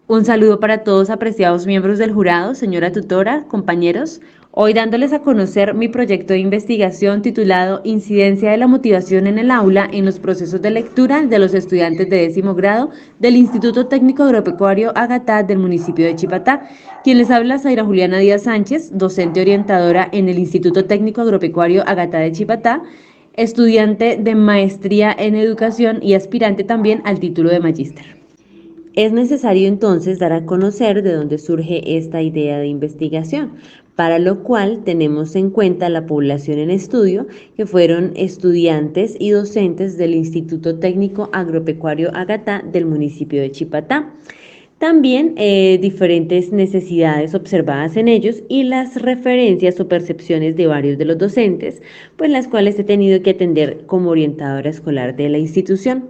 Un saludo para todos apreciados miembros del jurado, señora tutora, compañeros. Hoy dándoles a conocer mi proyecto de investigación titulado Incidencia de la motivación en el aula en los procesos de lectura de los estudiantes de 10º grado del Instituto Técnico Agropecuario Agatá del municipio de Chipatá. Quien les habla, Zaira Juliana Díaz Sánchez, docente orientadora en el Instituto Técnico Agropecuario Agatá de Chipatá, estudiante de maestría en educación y aspirante también al título de magíster. Es necesario entonces dar a conocer de dónde surge esta idea de investigación, para lo cual tenemos en cuenta la población en estudio, que fueron estudiantes y docentes del Instituto Técnico Agropecuario Agatá del municipio de Chipatá. También diferentes necesidades observadas en ellos y las referencias o percepciones de varios de los docentes, pues las cuales he tenido que atender como orientadora escolar de la institución,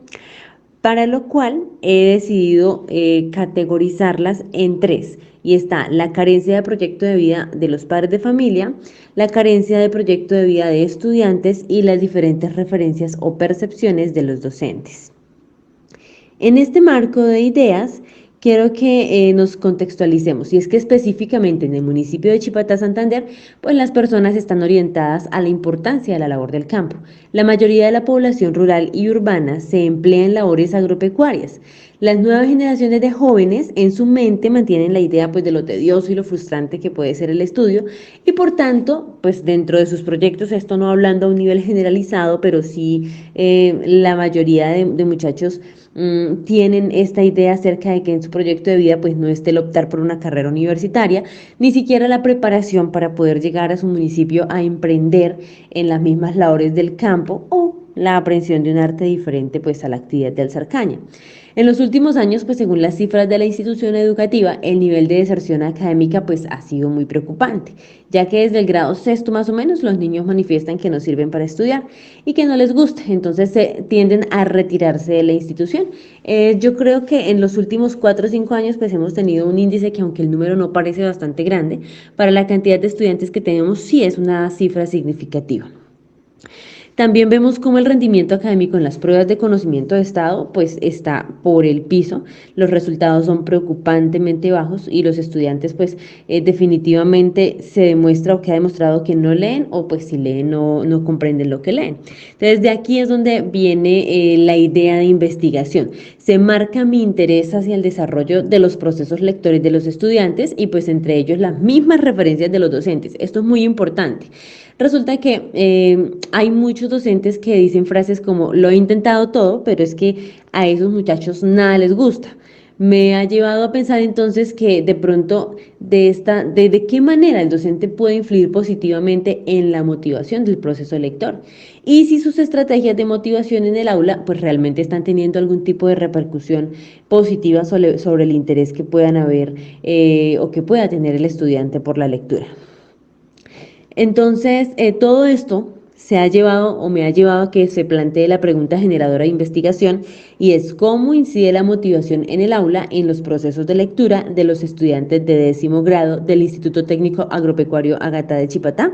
para lo cual he decidido categorizarlas en tres. Y está la carencia de proyecto de vida de los padres de familia, la carencia de proyecto de vida de estudiantes y las diferentes referencias o percepciones de los docentes. En este marco de ideas, quiero que nos contextualicemos, y es que específicamente en el municipio de Chipatá, Santander, pues las personas están orientadas a la importancia de la labor del campo. La mayoría de la población rural y urbana se emplea en labores agropecuarias. Las nuevas generaciones de jóvenes en su mente mantienen la idea pues de lo tedioso y lo frustrante que puede ser el estudio, y por tanto pues dentro de sus proyectos, esto no hablando a un nivel generalizado, pero sí la mayoría de muchachos tienen esta idea acerca de que en su proyecto de vida pues no esté el optar por una carrera universitaria, ni siquiera la preparación para poder llegar a su municipio a emprender en las mismas labores del campo o la aprehensión de un arte diferente pues a la actividad de alzar caña. En los últimos años, pues según las cifras de la institución educativa, el nivel de deserción académica pues ha sido muy preocupante, ya que desde el grado sexto más o menos los niños manifiestan que no sirven para estudiar y que no les gusta, entonces se tienden a retirarse de la institución. Yo creo que en los últimos 4 o 5 años pues hemos tenido un índice que, aunque el número no parece bastante grande, para la cantidad de estudiantes que tenemos sí es una cifra significativa. También vemos cómo el rendimiento académico en las pruebas de conocimiento de estado pues está por el piso, los resultados son preocupantemente bajos y los estudiantes pues definitivamente se demuestra o que ha demostrado que no leen, o pues si leen no comprenden lo que leen. Entonces de aquí es donde viene la idea de investigación. Se marca mi interés hacia el desarrollo de los procesos lectores de los estudiantes y pues entre ellos las mismas referencias de los docentes. Esto es muy importante. Resulta que hay muchos docentes que dicen frases como: lo he intentado todo, pero es que a esos muchachos nada les gusta. Me ha llevado a pensar entonces que de pronto de qué manera el docente puede influir positivamente en la motivación del proceso lector, y si sus estrategias de motivación en el aula pues realmente están teniendo algún tipo de repercusión positiva sobre el interés que puedan haber o que pueda tener el estudiante por la lectura. Entonces, todo esto se ha llevado o me ha llevado a que se plantee la pregunta generadora de investigación, y es: ¿cómo incide la motivación en el aula en los procesos de lectura de los estudiantes de 10º grado del Instituto Técnico Agropecuario Agatá de Chipatá?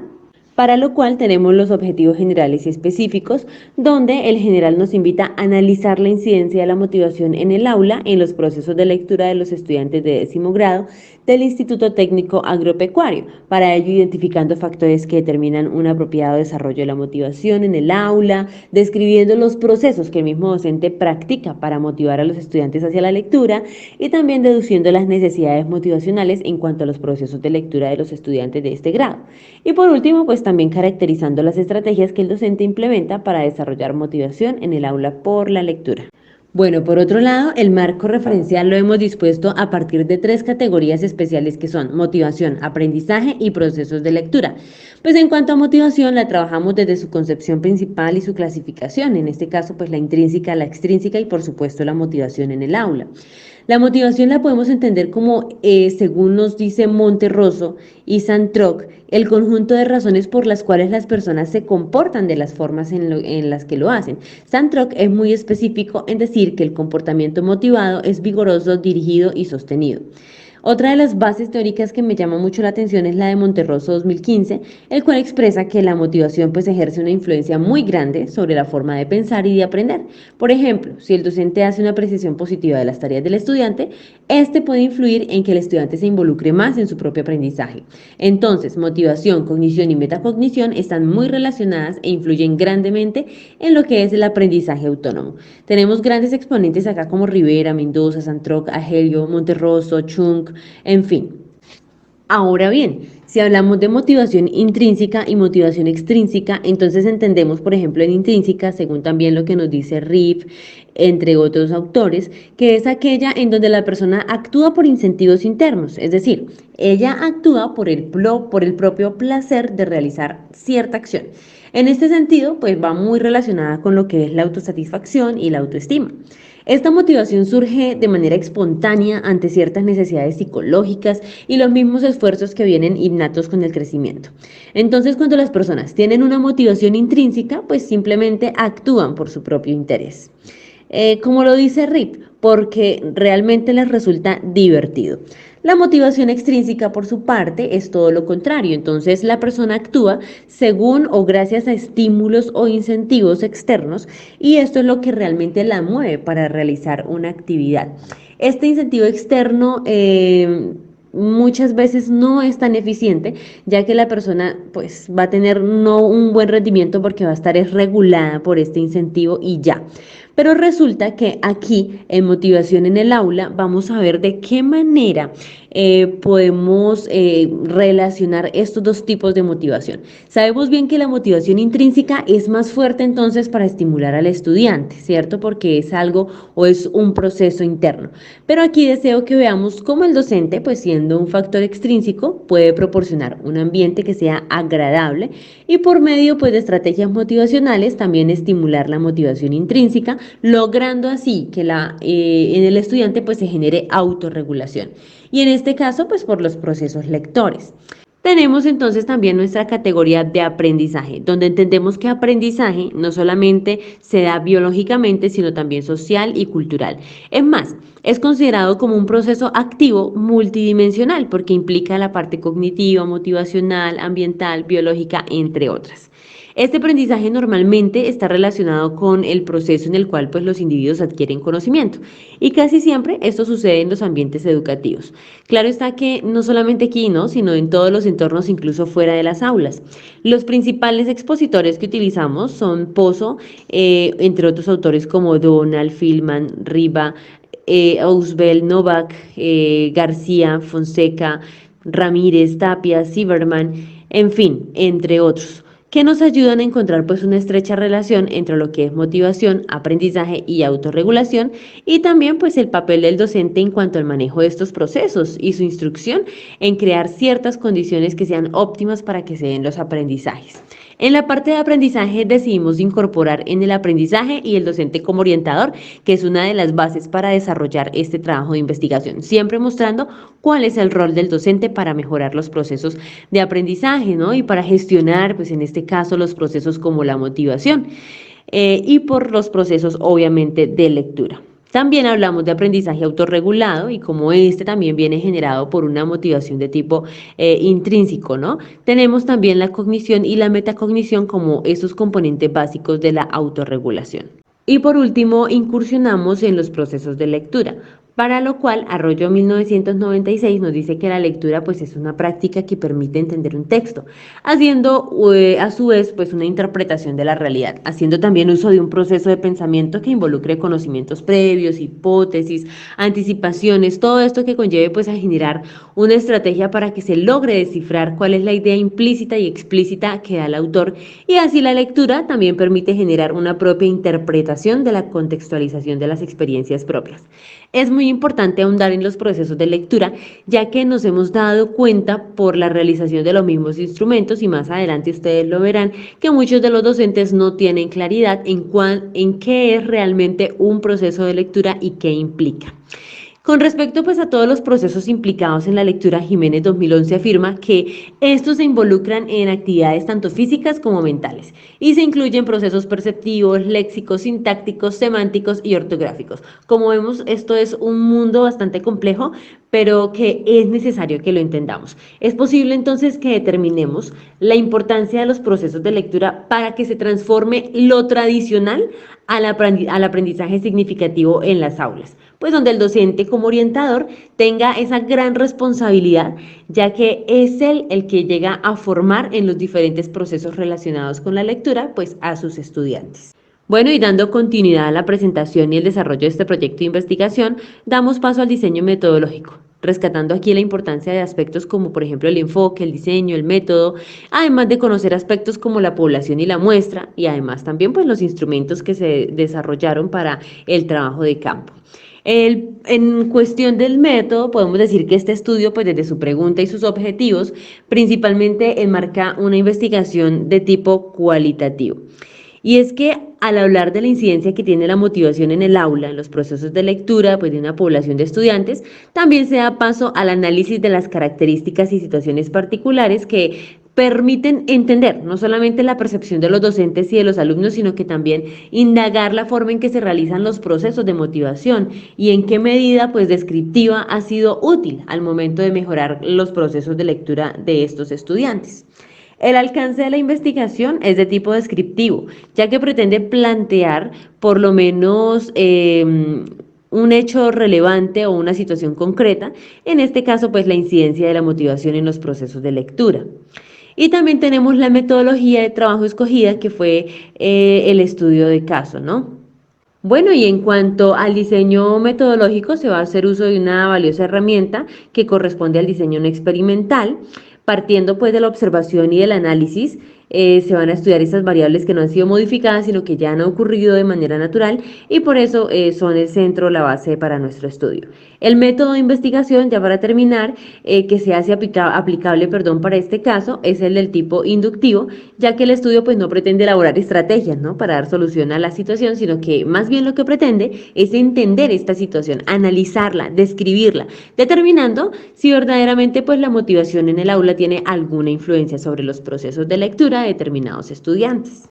Para lo cual tenemos los objetivos generales y específicos, donde el general nos invita a analizar la incidencia de la motivación en el aula en los procesos de lectura de los estudiantes de 10º grado del Instituto Técnico Agropecuario, para ello identificando factores que determinan un apropiado desarrollo de la motivación en el aula, describiendo los procesos que el mismo docente practica para motivar a los estudiantes hacia la lectura, y también deduciendo las necesidades motivacionales en cuanto a los procesos de lectura de los estudiantes de este grado. Y por último, pues también caracterizando las estrategias que el docente implementa para desarrollar motivación en el aula por la lectura. Bueno, por otro lado, el marco referencial lo hemos dispuesto a partir de 3 categorías especiales, que son motivación, aprendizaje y procesos de lectura. Pues en cuanto a motivación, la trabajamos desde su concepción principal y su clasificación, en este caso pues la intrínseca, la extrínseca y por supuesto la motivación en el aula. La motivación la podemos entender como, según nos dice Monterroso y Santroc, el conjunto de razones por las cuales las personas se comportan de las formas en las que lo hacen. Santroc es muy específico en decir que el comportamiento motivado es vigoroso, dirigido y sostenido. Otra de las bases teóricas que me llama mucho la atención es la de Monterroso 2015, el cual expresa que la motivación pues ejerce una influencia muy grande sobre la forma de pensar y de aprender. Por ejemplo, si el docente hace una apreciación positiva de las tareas del estudiante, este puede influir en que el estudiante se involucre más en su propio aprendizaje. Entonces, motivación, cognición y metacognición están muy relacionadas e influyen grandemente en lo que es el aprendizaje autónomo. Tenemos grandes exponentes acá como Rivera, Mendoza, Santroc, Agelio, Monterroso, Chung, en fin. Ahora bien, si hablamos de motivación intrínseca y motivación extrínseca, entonces entendemos, por ejemplo, en intrínseca, según también lo que nos dice Riff, entre otros autores, que es aquella en donde la persona actúa por incentivos internos, es decir, ella actúa por el propio placer de realizar cierta acción. En este sentido, pues va muy relacionada con lo que es la autosatisfacción y la autoestima. Esta motivación surge de manera espontánea ante ciertas necesidades psicológicas y los mismos esfuerzos que vienen innatos con el crecimiento. Entonces, cuando las personas tienen una motivación intrínseca, pues simplemente actúan por su propio interés. Como lo dice Rip, porque realmente les resulta divertido. La motivación extrínseca, por su parte, es todo lo contrario. Entonces, la persona actúa según o gracias a estímulos o incentivos externos y esto es lo que realmente la mueve para realizar una actividad. Este incentivo externo muchas veces no es tan eficiente, ya que la persona pues va a tener no un buen rendimiento porque va a estar regulada por este incentivo y ya. Pero resulta que aquí en motivación en el aula vamos a ver de qué manera podemos relacionar estos dos tipos de motivación. Sabemos bien que la motivación intrínseca es más fuerte entonces para estimular al estudiante, ¿cierto? Porque es algo o es un proceso interno. Pero aquí deseo que veamos cómo el docente, pues siendo un factor extrínseco, puede proporcionar un ambiente que sea agradable y por medio pues de estrategias motivacionales también estimular la motivación intrínseca, logrando así que en el estudiante pues se genere autorregulación. Y en este caso pues por los procesos lectores. Tenemos entonces también nuestra categoría de aprendizaje, donde entendemos que aprendizaje no solamente se da biológicamente, sino también social y cultural. Es más, es considerado como un proceso activo multidimensional porque implica la parte cognitiva, motivacional, ambiental, biológica, entre otras. Este aprendizaje normalmente está relacionado con el proceso en el cual pues, los individuos adquieren conocimiento y casi siempre esto sucede en los ambientes educativos. Claro está que no solamente aquí, ¿no? Sino en todos los entornos, incluso fuera de las aulas. Los principales expositores que utilizamos son Pozo, entre otros autores como Donald, Filman, Riva, Ausbel, Novak, García, Fonseca, Ramírez, Tapia, Zimmerman, en fin, entre otros que nos ayudan a encontrar pues una estrecha relación entre lo que es motivación, aprendizaje y autorregulación y también pues el papel del docente en cuanto al manejo de estos procesos y su instrucción en crear ciertas condiciones que sean óptimas para que se den los aprendizajes. En la parte de aprendizaje decidimos incorporar en el aprendizaje y el docente como orientador, que es una de las bases para desarrollar este trabajo de investigación, siempre mostrando cuál es el rol del docente para mejorar los procesos de aprendizaje, ¿no? Y para gestionar, pues en este caso, los procesos como la motivación y por los procesos, obviamente, de lectura. También hablamos de aprendizaje autorregulado y como este también viene generado por una motivación de tipo intrínseco, ¿no? Tenemos también la cognición y la metacognición como esos componentes básicos de la autorregulación. Y por último, incursionamos en los procesos de lectura, para lo cual Arroyo 1996 nos dice que la lectura pues es una práctica que permite entender un texto, haciendo a su vez pues una interpretación de la realidad, haciendo también uso de un proceso de pensamiento que involucre conocimientos previos, hipótesis, anticipaciones, todo esto que conlleve pues a generar una estrategia para que se logre descifrar cuál es la idea implícita y explícita que da el autor y así la lectura también permite generar una propia interpretación de la contextualización de las experiencias propias. Es muy importante ahondar en los procesos de lectura, ya que nos hemos dado cuenta por la realización de los mismos instrumentos y más adelante ustedes lo verán, que muchos de los docentes no tienen claridad en qué es realmente un proceso de lectura y qué implica. Con respecto pues a todos los procesos implicados en la lectura, Jiménez 2011 afirma que estos se involucran en actividades tanto físicas como mentales y se incluyen procesos perceptivos, léxicos, sintácticos, semánticos y ortográficos. Como vemos, esto es un mundo bastante complejo, pero que es necesario que lo entendamos. Es posible entonces que determinemos la importancia de los procesos de lectura para que se transforme lo tradicional al aprendizaje significativo en las aulas, pues donde el docente como orientador tenga esa gran responsabilidad, ya que es él el que llega a formar en los diferentes procesos relacionados con la lectura, pues a sus estudiantes. Bueno, y dando continuidad a la presentación y el desarrollo de este proyecto de investigación, damos paso al diseño metodológico, rescatando aquí la importancia de aspectos como por ejemplo el enfoque, el diseño, el método, además de conocer aspectos como la población y la muestra, y además también pues los instrumentos que se desarrollaron para el trabajo de campo. En cuestión del método, podemos decir que este estudio, pues desde su pregunta y sus objetivos, principalmente enmarca una investigación de tipo cualitativo. Y es que al hablar de la incidencia que tiene la motivación en el aula, en los procesos de lectura, pues de una población de estudiantes, también se da paso al análisis de las características y situaciones particulares que permiten entender no solamente la percepción de los docentes y de los alumnos, sino que también indagar la forma en que se realizan los procesos de motivación y en qué medida pues descriptiva ha sido útil al momento de mejorar los procesos de lectura de estos estudiantes. El alcance de la investigación es de tipo descriptivo, ya que pretende plantear por lo menos un hecho relevante o una situación concreta, en este caso pues la incidencia de la motivación en los procesos de lectura. Y también tenemos la metodología de trabajo escogida, que fue el estudio de caso, ¿no? Bueno, y en cuanto al diseño metodológico, se va a hacer uso de una valiosa herramienta que corresponde al diseño no experimental. Partiendo pues de la observación y del análisis, se van a estudiar esas variables que no han sido modificadas, sino que ya han ocurrido de manera natural y por eso son el centro, la base para nuestro estudio. El método de investigación, ya para terminar, que se hace aplicable para este caso, es el del tipo inductivo, ya que el estudio pues no pretende elaborar estrategias, ¿no?, para dar solución a la situación, sino que más bien lo que pretende es entender esta situación, analizarla, describirla, determinando si verdaderamente pues la motivación en el aula tiene alguna influencia sobre los procesos de lectura de determinados estudiantes.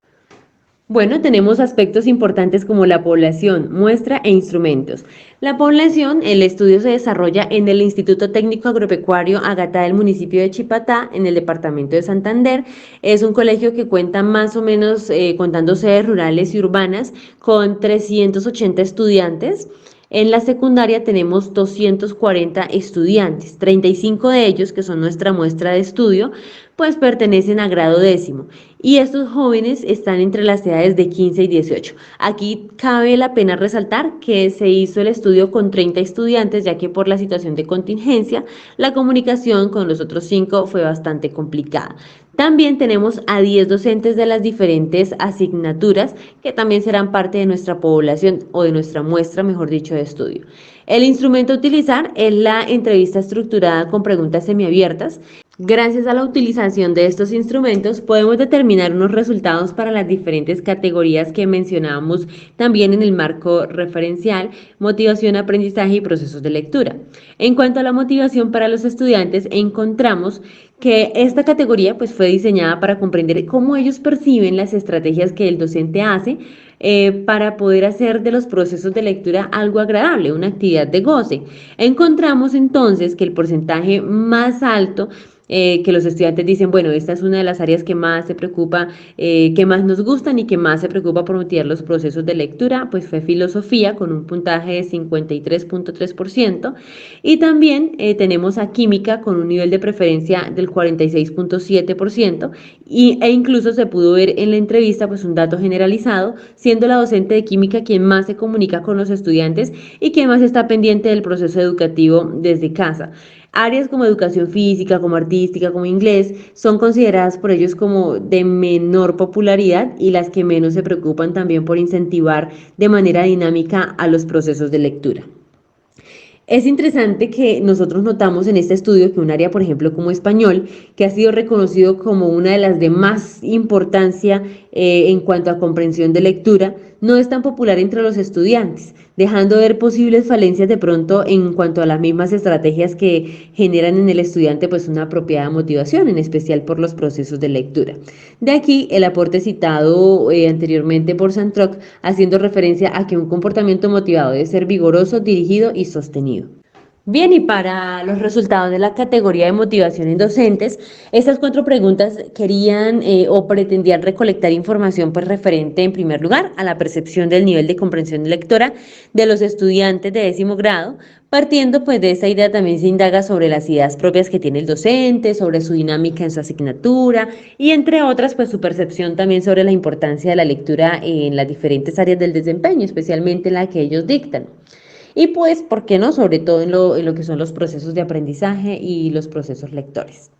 Bueno, tenemos aspectos importantes como la población, muestra e instrumentos. La población, el estudio se desarrolla en el Instituto Técnico Agropecuario Agatá del municipio de Chipatá, en el departamento de Santander. Es un colegio que cuenta más o menos, contando sedes rurales y urbanas, con 380 estudiantes. En la secundaria tenemos 240 estudiantes, 35 de ellos, que son nuestra muestra de estudio, pues pertenecen a grado décimo. Y estos jóvenes están entre las edades de 15 y 18. Aquí cabe la pena resaltar que se hizo el estudio con 30 estudiantes, ya que por la situación de contingencia, la comunicación con los otros 5 fue bastante complicada. También tenemos a 10 docentes de las diferentes asignaturas que también serán parte de nuestra población o de nuestra muestra, mejor dicho, de estudio. El instrumento a utilizar es la entrevista estructurada con preguntas semiabiertas. Gracias a la utilización de estos instrumentos podemos determinar unos resultados para las diferentes categorías que mencionábamos también en el marco referencial, motivación, aprendizaje y procesos de lectura. En cuanto a la motivación para los estudiantes, encontramos que esta categoría pues fue diseñada para comprender cómo ellos perciben las estrategias que el docente hace para poder hacer de los procesos de lectura algo agradable, una actividad de goce. Encontramos entonces que el porcentaje más alto que los estudiantes dicen, bueno, esta es una de las áreas que más se preocupa, que más nos gustan y que más se preocupa por motivar los procesos de lectura, pues fue filosofía con un puntaje de 53.3% y también tenemos a química con un nivel de preferencia del 46.7% e incluso se pudo ver en la entrevista pues un dato generalizado, siendo la docente de química quien más se comunica con los estudiantes y quien más está pendiente del proceso educativo desde casa. Áreas como educación física, como artística, como inglés, son consideradas por ellos como de menor popularidad y las que menos se preocupan también por incentivar de manera dinámica a los procesos de lectura. Es interesante que nosotros notamos en este estudio que un área, por ejemplo, como español, que ha sido reconocido como una de las de más importancia en cuanto a comprensión de lectura, no es tan popular entre los estudiantes, dejando ver posibles falencias de pronto en cuanto a las mismas estrategias que generan en el estudiante pues una apropiada motivación, en especial por los procesos de lectura. De aquí el aporte citado anteriormente por Santroc, haciendo referencia a que un comportamiento motivado debe ser vigoroso, dirigido y sostenido. Bien, y para los resultados de la categoría de motivación en docentes, estas 4 preguntas querían o pretendían recolectar información pues referente en primer lugar a la percepción del nivel de comprensión lectora de los estudiantes de 10.º grado. Partiendo pues de esta idea también se indaga sobre las ideas propias que tiene el docente, sobre su dinámica en su asignatura y entre otras pues su percepción también sobre la importancia de la lectura en las diferentes áreas del desempeño, especialmente en la que ellos dictan. Y pues, ¿por qué no? Sobre todo en lo que son los procesos de aprendizaje y los procesos lectores.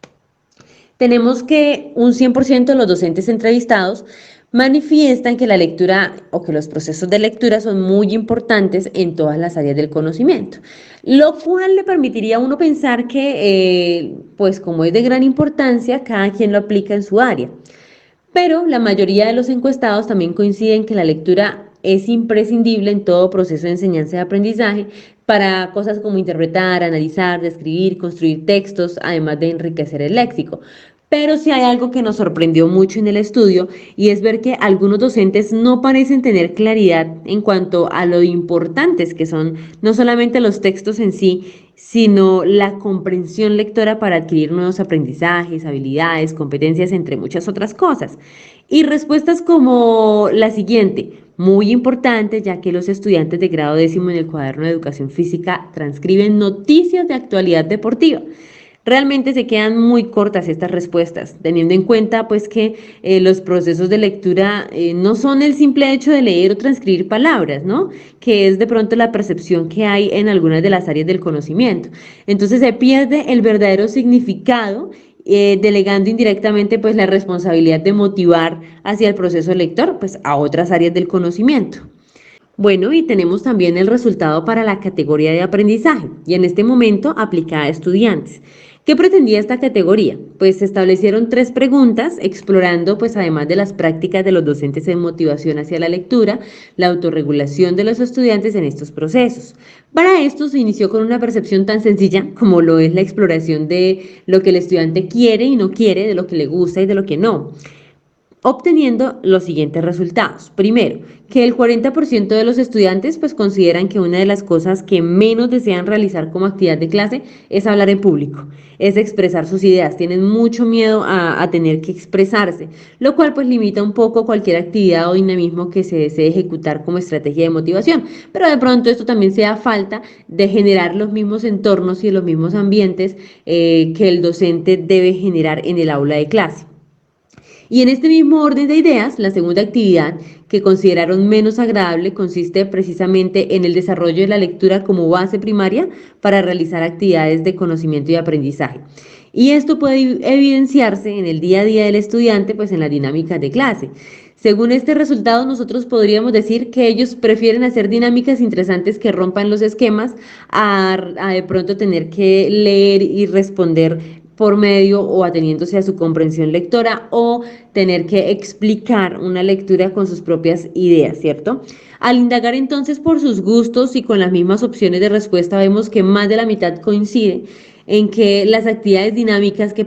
Tenemos que un 100% de los docentes entrevistados manifiestan que la lectura o que los procesos de lectura son muy importantes en todas las áreas del conocimiento, lo cual le permitiría a uno pensar que, pues como es de gran importancia, cada quien lo aplica en su área. Pero la mayoría de los encuestados también coinciden que la lectura es imprescindible en todo proceso de enseñanza y aprendizaje para cosas como interpretar, analizar, describir, construir textos, además de enriquecer el léxico. Pero sí hay algo que nos sorprendió mucho en el estudio y es ver que algunos docentes no parecen tener claridad en cuanto a lo importantes que son no solamente los textos en sí, sino la comprensión lectora para adquirir nuevos aprendizajes, habilidades, competencias, entre muchas otras cosas. Y respuestas como la siguiente, muy importante ya que los estudiantes de grado 10.º en el cuaderno de educación física transcriben noticias de actualidad deportiva. Realmente se quedan muy cortas estas respuestas, teniendo en cuenta pues que los procesos de lectura no son el simple hecho de leer o transcribir palabras, ¿no? Que es de pronto la percepción que hay en algunas de las áreas del conocimiento. Entonces se pierde el verdadero significado, delegando indirectamente pues la responsabilidad de motivar hacia el proceso lector pues a otras áreas del conocimiento. Bueno, y tenemos también el resultado para la categoría de aprendizaje, y en este momento aplicada a estudiantes. ¿Qué pretendía esta categoría? Pues se establecieron 3 preguntas, explorando, pues además de las prácticas de los docentes en motivación hacia la lectura, la autorregulación de los estudiantes en estos procesos. Para esto se inició con una percepción tan sencilla como lo es la exploración de lo que el estudiante quiere y no quiere, de lo que le gusta y de lo que no, obteniendo los siguientes resultados. Primero, que el 40% de los estudiantes pues consideran que una de las cosas que menos desean realizar como actividad de clase es hablar en público, es expresar sus ideas, tienen mucho miedo a tener que expresarse, lo cual pues limita un poco cualquier actividad o dinamismo que se desee ejecutar como estrategia de motivación, pero de pronto esto también se da falta de generar los mismos entornos y los mismos ambientes que el docente debe generar en el aula de clase. Y en este mismo orden de ideas, la segunda actividad que consideraron menos agradable consiste precisamente en el desarrollo de la lectura como base primaria para realizar actividades de conocimiento y aprendizaje. Y esto puede evidenciarse en el día a día del estudiante, pues en la dinámica de clase. Según este resultado, nosotros podríamos decir que ellos prefieren hacer dinámicas interesantes que rompan los esquemas a de pronto tener que leer y responder por medio o ateniéndose a su comprensión lectora o tener que explicar una lectura con sus propias ideas, ¿cierto? Al indagar entonces por sus gustos y con las mismas opciones de respuesta, vemos que más de la mitad coincide en que las actividades dinámicas que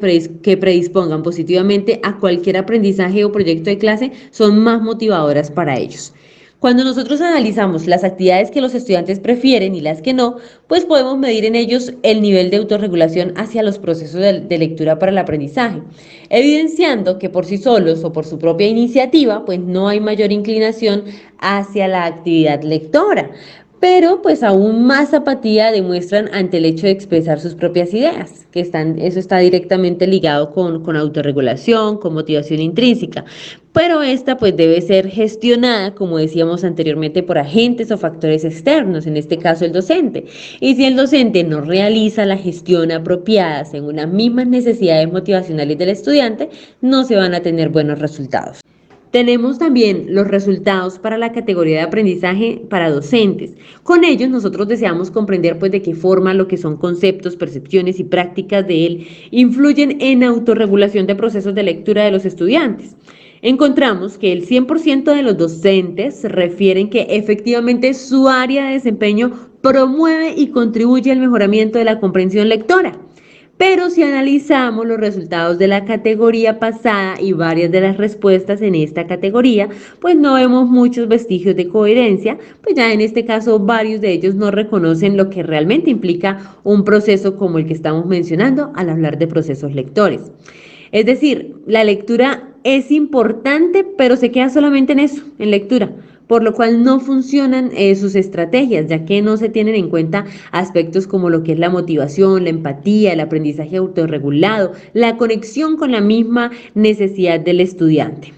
predispongan positivamente a cualquier aprendizaje o proyecto de clase son más motivadoras para ellos. Cuando nosotros analizamos las actividades que los estudiantes prefieren y las que no, pues podemos medir en ellos el nivel de autorregulación hacia los procesos de lectura para el aprendizaje, evidenciando que por sí solos o por su propia iniciativa, pues no hay mayor inclinación hacia la actividad lectora, pero pues aún más apatía demuestran ante el hecho de expresar sus propias ideas, eso está directamente ligado con autorregulación, con motivación intrínseca, pero esta pues debe ser gestionada, como decíamos anteriormente, por agentes o factores externos, en este caso el docente. Y si el docente no realiza la gestión apropiada según las mismas necesidades motivacionales del estudiante, no se van a tener buenos resultados. Tenemos también los resultados para la categoría de aprendizaje para docentes. Con ellos nosotros deseamos comprender pues de qué forma lo que son conceptos, percepciones y prácticas de él influyen en autorregulación de procesos de lectura de los estudiantes. Encontramos que el 100% de los docentes refieren que efectivamente su área de desempeño promueve y contribuye al mejoramiento de la comprensión lectora. Pero si analizamos los resultados de la categoría pasada y varias de las respuestas en esta categoría, pues no vemos muchos vestigios de coherencia, pues ya en este caso varios de ellos no reconocen lo que realmente implica un proceso como el que estamos mencionando al hablar de procesos lectores. Es decir, la lectura es importante, pero se queda solamente en eso, en lectura, por lo cual no funcionan sus estrategias, ya que no se tienen en cuenta aspectos como lo que es la motivación, la empatía, el aprendizaje autorregulado, la conexión con la misma necesidad del estudiante.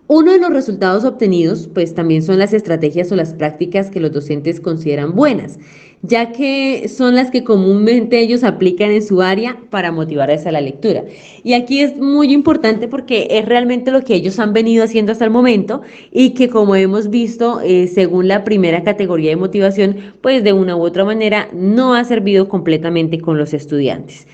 Uno de los resultados obtenidos, pues también son las estrategias o las prácticas que los docentes consideran buenas, ya que son las que comúnmente ellos aplican en su área para motivar a la lectura. Y aquí es muy importante porque es realmente lo que ellos han venido haciendo hasta el momento y que como hemos visto, según la primera categoría de motivación, pues de una u otra manera no ha servido completamente con los estudiantes.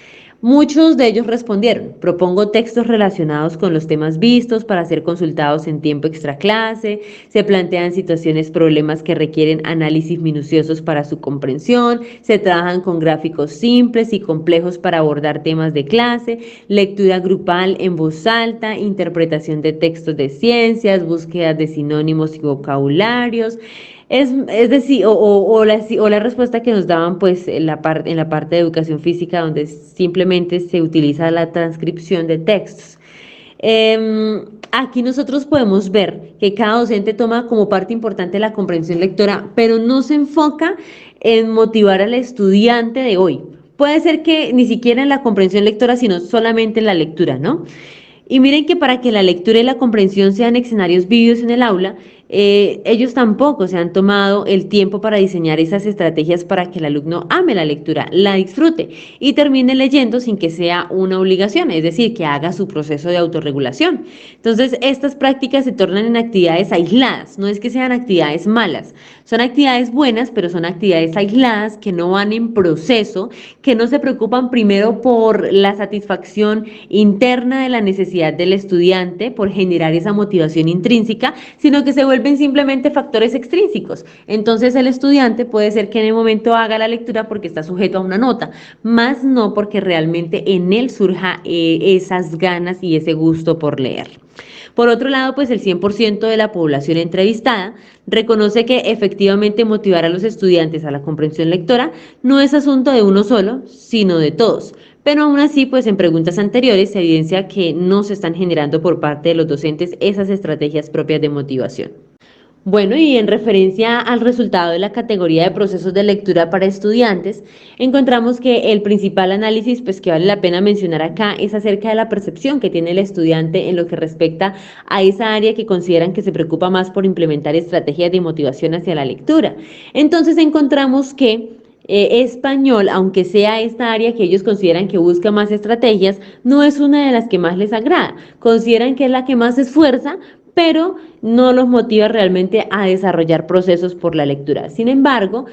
Muchos de ellos respondieron: propongo textos relacionados con los temas vistos para ser consultados en tiempo extra clase, se plantean situaciones, problemas que requieren análisis minuciosos para su comprensión, se trabajan con gráficos simples y complejos para abordar temas de clase, lectura grupal en voz alta, interpretación de textos de ciencias, búsqueda de sinónimos y vocabularios. Es decir, o la respuesta que nos daban pues en la parte de educación física, donde simplemente se utiliza la transcripción de textos. Aquí nosotros podemos ver que cada docente toma como parte importante la comprensión lectora, pero no se enfoca en motivar al estudiante de hoy. Puede ser que ni siquiera en la comprensión lectora, sino solamente en la lectura, ¿no? Y miren que para que la lectura y la comprensión sean escenarios vívidos en el aula, ellos tampoco se han tomado el tiempo para diseñar esas estrategias para que el alumno ame la lectura, la disfrute y termine leyendo sin que sea una obligación, es decir, que haga su proceso de autorregulación. Entonces, estas prácticas se tornan en actividades aisladas, no es que sean actividades malas, son actividades buenas, pero son actividades aisladas que no van en proceso, que no se preocupan primero por la satisfacción interna de la necesidad del estudiante, por generar esa motivación intrínseca, sino que se vuelven simplemente factores extrínsecos. Entonces el estudiante puede ser que en el momento haga la lectura porque está sujeto a una nota, más no porque realmente en él surja esas ganas y ese gusto por leer. Por otro lado, pues el 100% de la población entrevistada reconoce que efectivamente motivar a los estudiantes a la comprensión lectora no es asunto de uno solo, sino de todos. Pero aún así, pues en preguntas anteriores se evidencia que no se están generando por parte de los docentes esas estrategias propias de motivación. Bueno, y en referencia al resultado de la categoría de procesos de lectura para estudiantes, encontramos que el principal análisis, pues que vale la pena mencionar acá, es acerca de la percepción que tiene el estudiante en lo que respecta a esa área que consideran que se preocupa más por implementar estrategias de motivación hacia la lectura. Entonces encontramos que español, aunque sea esta área que ellos consideran que busca más estrategias, no es una de las que más les agrada. Consideran que es la que más se esfuerza, pero no los motiva realmente a desarrollar procesos por la lectura. Sin embargo,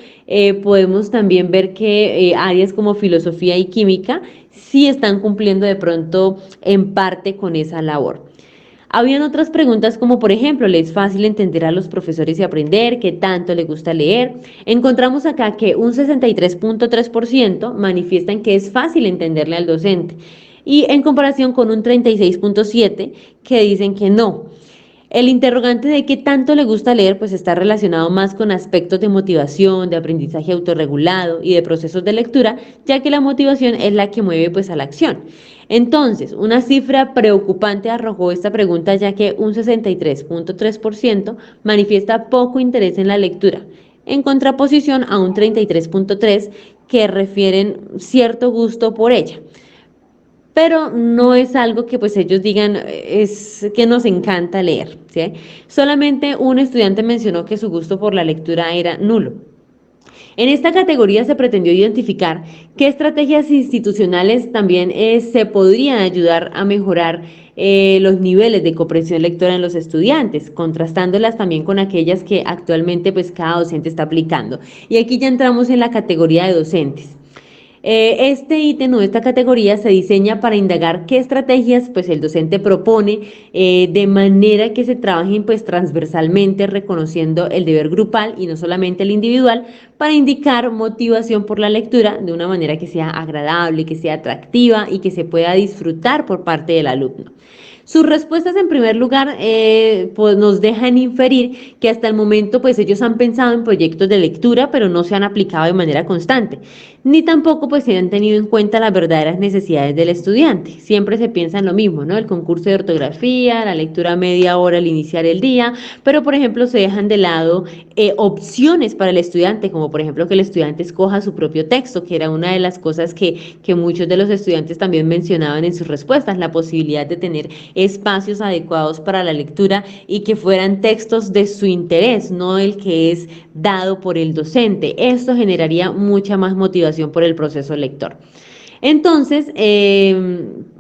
podemos también ver que áreas como filosofía y química sí están cumpliendo de pronto en parte con esa labor. Habían otras preguntas como por ejemplo, ¿le es fácil entender a los profesores y aprender? ¿Qué tanto le gusta leer? Encontramos acá que un 63.3% manifiestan que es fácil entenderle al docente y en comparación con un 36.7% que dicen que no. El interrogante de qué tanto le gusta leer pues está relacionado más con aspectos de motivación, de aprendizaje autorregulado y de procesos de lectura, ya que la motivación es la que mueve pues a la acción. Entonces, una cifra preocupante arrojó esta pregunta, ya que un 63.3% manifiesta poco interés en la lectura, en contraposición a un 33.3% que refieren cierto gusto por ella, pero no es algo que pues ellos digan es que nos encanta leer, ¿sí? Solamente un estudiante mencionó que su gusto por la lectura era nulo. En esta categoría se pretendió identificar qué estrategias institucionales también se podrían ayudar a mejorar los niveles de comprensión lectora en los estudiantes, contrastándolas también con aquellas que actualmente pues cada docente está aplicando. Y aquí ya entramos en la categoría de docentes. Este ítem o esta categoría se diseña para indagar qué estrategias pues el docente propone de manera que se trabajen pues transversalmente reconociendo el deber grupal y no solamente el individual para indicar motivación por la lectura de una manera que sea agradable, que sea atractiva y que se pueda disfrutar por parte del alumno. Sus respuestas, en primer lugar, pues nos dejan inferir que hasta el momento, pues ellos han pensado en proyectos de lectura, pero no se han aplicado de manera constante, ni tampoco, pues, se han tenido en cuenta las verdaderas necesidades del estudiante. Siempre se piensa en lo mismo, ¿no? El concurso de ortografía, la lectura media hora al iniciar el día, pero, por ejemplo, se dejan de lado opciones para el estudiante, como por ejemplo que el estudiante escoja su propio texto, que era una de las cosas que muchos de los estudiantes también mencionaban en sus respuestas, la posibilidad de tener espacios adecuados para la lectura y que fueran textos de su interés, no el que es dado por el docente. Esto generaría mucha más motivación por el proceso lector. Entonces,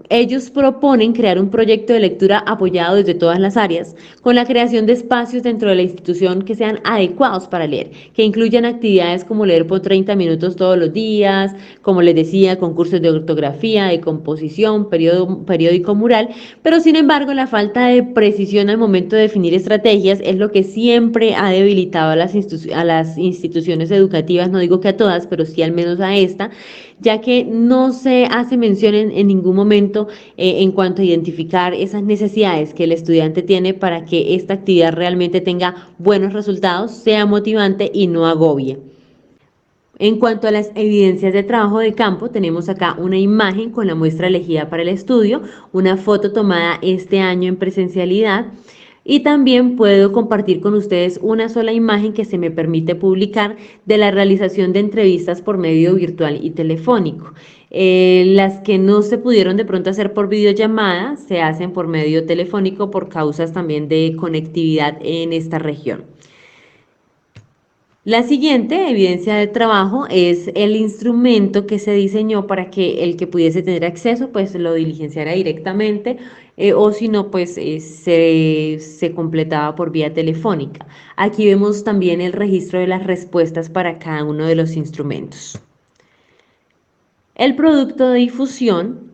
ellos proponen crear un proyecto de lectura apoyado desde todas las áreas, con la creación de espacios dentro de la institución que sean adecuados para leer, que incluyan actividades como leer por 30 minutos todos los días, como les decía, concursos de ortografía, de composición, periódico mural, pero sin embargo la falta de precisión al momento de definir estrategias es lo que siempre ha debilitado a las instituciones educativas, no digo que a todas, pero sí al menos a esta, ya que no se hace mención en ningún momento en cuanto a identificar esas necesidades que el estudiante tiene para que esta actividad realmente tenga buenos resultados, sea motivante y no agobie. En cuanto a las evidencias de trabajo de campo, tenemos acá una imagen con la muestra elegida para el estudio, una foto tomada este año en presencialidad y también puedo compartir con ustedes una sola imagen que se me permite publicar de la realización de entrevistas por medio virtual y telefónico. Las que no se pudieron de pronto hacer por videollamada se hacen por medio telefónico por causas también de conectividad en esta región. La siguiente evidencia de trabajo es el instrumento que se diseñó para que el que pudiese tener acceso pues lo diligenciara directamente o si no pues se completaba por vía telefónica. Aquí vemos también el registro de las respuestas para cada uno de los instrumentos. El producto de difusión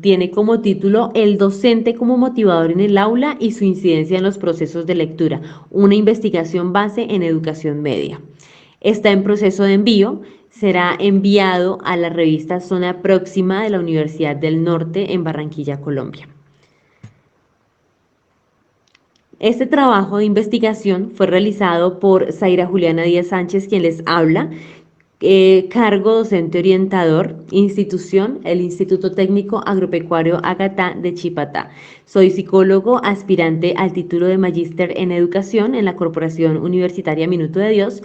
tiene como título El docente como motivador en el aula y su incidencia en los procesos de lectura, una investigación base en educación media. Está en proceso de envío, será enviado a la revista Zona Próxima de la Universidad del Norte en Barranquilla, Colombia. Este trabajo de investigación fue realizado por Zaira Juliana Díaz Sánchez, quien les habla, cargo docente orientador, institución, el Instituto Técnico Agropecuario Agatá de Chipatá. Soy psicólogo aspirante al título de Magíster en Educación en la Corporación Universitaria Minuto de Dios.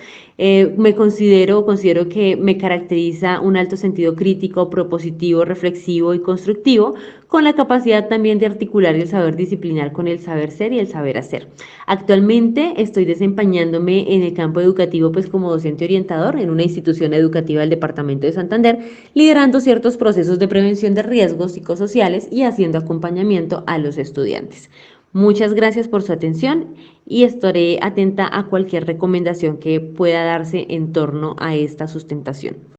Considero que me caracteriza un alto sentido crítico, propositivo, reflexivo y constructivo, con la capacidad también de articular el saber disciplinar con el saber ser y el saber hacer. Actualmente estoy desempeñándome en el campo educativo pues como docente orientador en una institución educativa del departamento de Santander, liderando ciertos procesos de prevención de riesgos psicosociales y haciendo acompañamiento a los estudiantes. Muchas gracias por su atención y estaré atenta a cualquier recomendación que pueda darse en torno a esta sustentación.